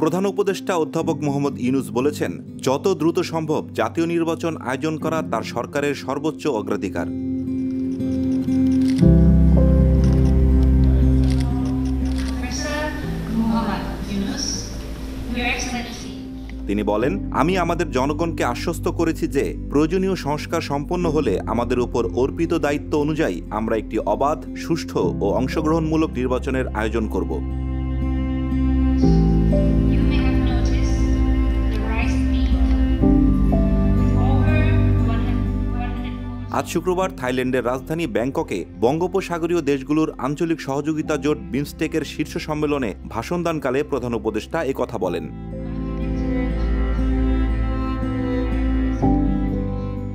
প্রধান উপদেষ্টা অধ্যাপক মোহাম্মদ ইউনূস বলেছেন, যত দ্রুত সম্ভব জাতীয় নির্বাচন আয়োজন করা তার সরকারের সর্বোচ্চ অগ্রাধিকার। তিনি বলেন, আমি আমাদের জনগণকে আশ্বস্ত করেছি যে প্রয়োজনীয় সংস্কার সম্পন্ন হলে আমাদের উপর অর্পিত দায়িত্ব অনুযায়ী আমরা একটি অবাধ, সুষ্ঠু ও অংশগ্রহণমূলক নির্বাচনের আয়োজন করব। আজ শুক্রবার থাইল্যান্ডের রাজধানী ব্যাংককে বঙ্গোপসাগরীয় দেশগুলোর আঞ্চলিক সহযোগিতা জোট বিমস্টেকের শীর্ষ সম্মেলনে ভাষণদানকালে প্রধান উপদেষ্টা একথা বলেন।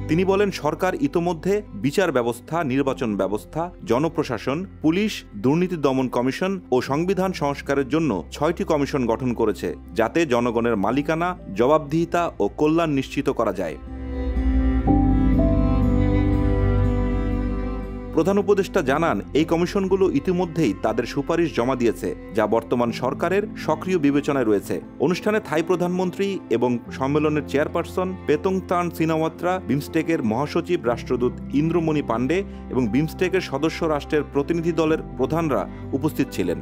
তিনি বলেন, সরকার ইতোমধ্যে বিচার ব্যবস্থা, নির্বাচন ব্যবস্থা, জনপ্রশাসন, পুলিশ, দুর্নীতি দমন কমিশন ও সংবিধান সংস্কারের জন্য 6টি কমিশন গঠন করেছে, যাতে জনগণের মালিকানা, জবাবদিহিতা ও কল্যাণ নিশ্চিত করা যায়। প্রধান উপদেষ্টা জানান, এই কমিশনগুলো ইতিমধ্যেই তাদের সুপারিশ জমা দিয়েছে, যা বর্তমান সরকারের সক্রিয় বিবেচনায় রয়েছে। অনুষ্ঠানে থাই প্রধানমন্ত্রী এবং সম্মেলনের চেয়ারপারসন পেতংতান সিনাওয়াত্রা, বিমস্টেকের মহাসচিব রাষ্ট্রদূত ইন্দ্রমণি পাণ্ডে এবং বিমস্টেকের সদস্য রাষ্ট্রের প্রতিনিধি দলের প্রধানরা উপস্থিত ছিলেন।